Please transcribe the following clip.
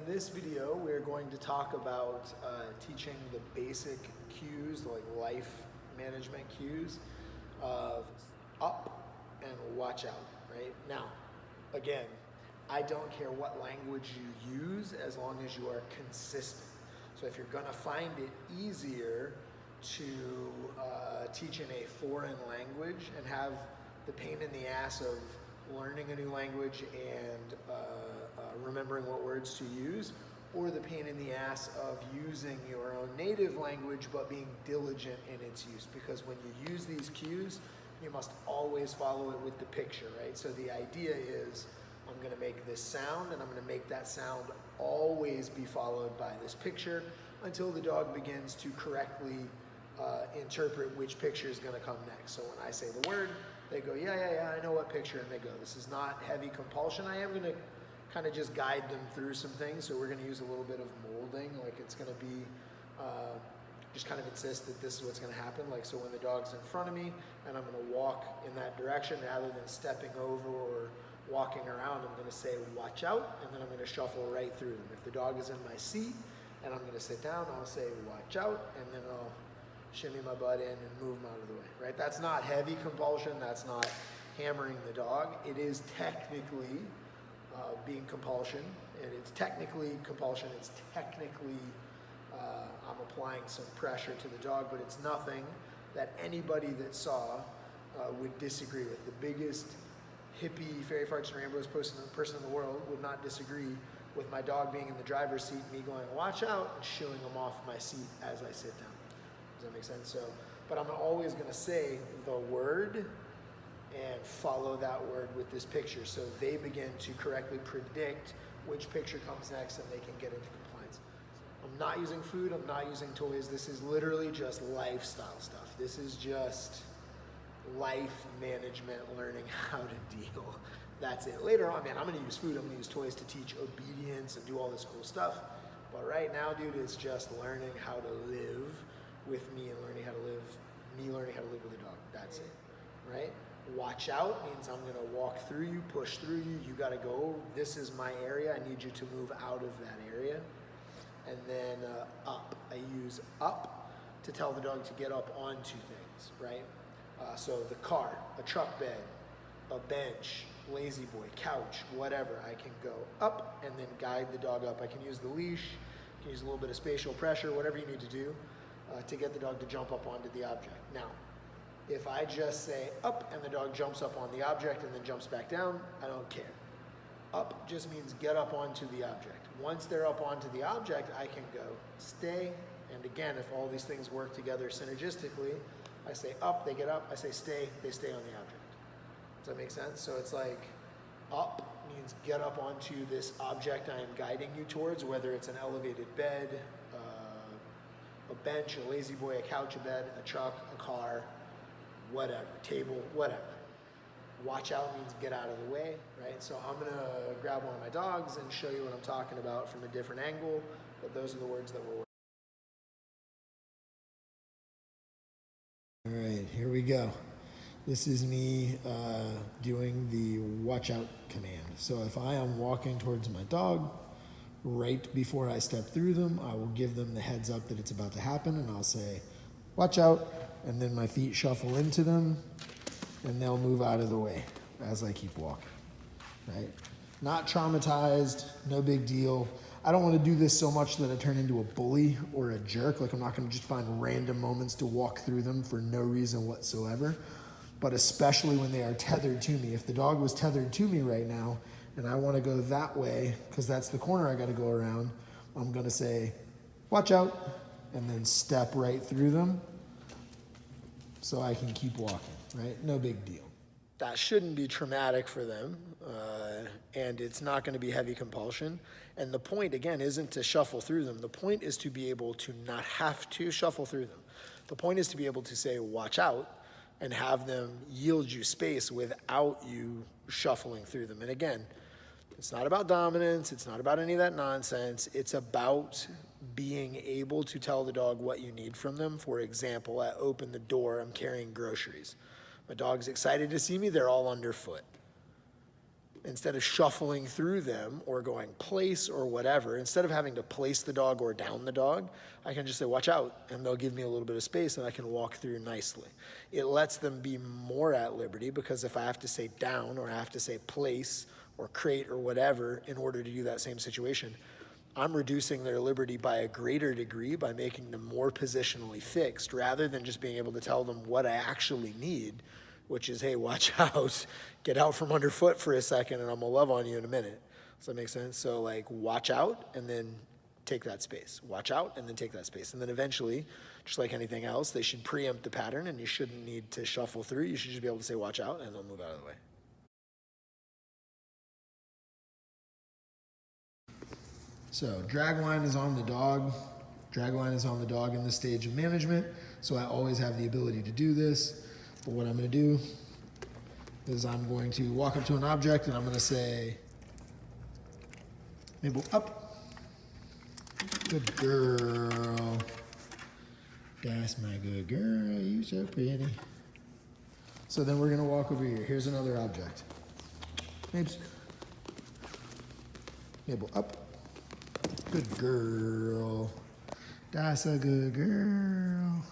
In this video, we're going to talk about teaching the basic cues, like life management cues of up and watch out, right? Now, again, I don't care what language you use as long as you are consistent. So if you're gonna find it easier to teach in a foreign language and have the pain in the ass of learning a new language and remembering what words to use, or the pain in the ass of using your own native language but being diligent in its use. Because when you use these cues, you must always follow it with the picture, right? So the idea is, I'm gonna make this sound and I'm gonna make that sound always be followed by this picture until the dog begins to correctly interpret which picture is gonna come next. So when I say the word, they go, yeah, I know what picture, and they go. This is not heavy compulsion. I am gonna kind of just guide them through some things. So we're gonna use a little bit of molding, like it's gonna be, just kind of insist that this is what's gonna happen. Like, so when the dog's in front of me and I'm gonna walk in that direction, rather than stepping over or walking around, I'm gonna say, watch out, and then I'm gonna shuffle right through them. If the dog is in my seat and I'm gonna sit down, I'll say, watch out, and then I'll shimmy my butt in and move them out of the way, right? That's not heavy compulsion, that's not hammering the dog. It is technically being compulsion, and it's technically compulsion, it's technically I'm applying some pressure to the dog, but it's nothing that anybody that saw would disagree with. The biggest hippie, fairy farts and rainbows person in the world would not disagree with my dog being in the driver's seat, me going, watch out, and shooing him off my seat as I sit down. Does that make sense? So, but I'm always gonna say the word and follow that word with this picture, so they begin to correctly predict which picture comes next and they can get into compliance. I'm not using food, I'm not using toys. This is literally just lifestyle stuff. This is just life management, learning how to deal. That's it. Later on, man, I'm gonna use food, I'm gonna use toys to teach obedience and do all this cool stuff. But right now, dude, it's just learning how to live with me and learning how to live with a dog. That's it, right? Watch out means I'm gonna walk through you, push through you. You gotta go, this is my area. I need you to move out of that area. And then up, I use up to tell the dog to get up onto things, right? So the car, a truck bed, a bench, lazy boy, couch, whatever. I can go up and then guide the dog up. I can use the leash, I can use a little bit of spatial pressure, whatever you need to do to get the dog to jump up onto the object. Now, if I just say up and the dog jumps up on the object and then jumps back down, I don't care. Up just means get up onto the object. Once they're up onto the object, I can go stay. And again, if all these things work together synergistically, I say up, they get up, I say stay, they stay on the object. Does that make sense? So it's like up means get up onto this object I am guiding you towards, whether it's an elevated bed, a bench, a lazy boy, a couch, a bed, a truck, a car, whatever, table, whatever. Watch out means get out of the way, right? So I'm gonna grab one of my dogs and show you what I'm talking about from a different angle, but those are the words that we're working. All right, here we go. This is me doing the watch out command. So if I am walking towards my dog, right before I step through them, I will give them the heads up that it's about to happen, and I'll say, watch out, and then my feet shuffle into them, and they'll move out of the way as I keep walking, right? Not traumatized, no big deal. I don't want to do this so much that I turn into a bully or a jerk. Like, I'm not going to just find random moments to walk through them for no reason whatsoever, but especially when they are tethered to me. If the dog was tethered to me right now, and I want to go that way, because that's the corner I got to go around, I'm going to say, watch out, and then step right through them so I can keep walking, right? No big deal. That shouldn't be traumatic for them, and it's not going to be heavy compulsion. And the point, again, isn't to shuffle through them. The point is to be able to not have to shuffle through them. The point is to be able to say, watch out, and have them yield you space without you shuffling through them. And again, it's not about dominance, it's not about any of that nonsense, it's about being able to tell the dog what you need from them. For example, I open the door, I'm carrying groceries. My dog's excited to see me, they're all underfoot. instead of shuffling through them or going place or whatever, instead of having to place the dog or down the dog, I can just say, watch out, and they'll give me a little bit of space and I can walk through nicely. It lets them be more at liberty, because if I have to say down or I have to say place or crate or whatever in order to do that same situation, I'm reducing their liberty by a greater degree by making them more positionally fixed, rather than just being able to tell them what I actually need, which is, hey, watch out, get out from underfoot for a second, and I'm gonna love on you in a minute. Does that make sense? So like, watch out, and then take that space. Watch out, and then take that space. And then eventually, just like anything else, they should preempt the pattern, and you shouldn't need to shuffle through. You should just be able to say, watch out, and they'll move out of the way. So drag line is on the dog. Drag line is on the dog in this stage of management. So I always have the ability to do this. But what I'm going to do is I'm going to walk up to an object and I'm going to say, Mabel, up. Good girl. That's my good girl. You so pretty. So then we're going to walk over here. Here's another object. Mabel, up. Good girl. That's a good girl.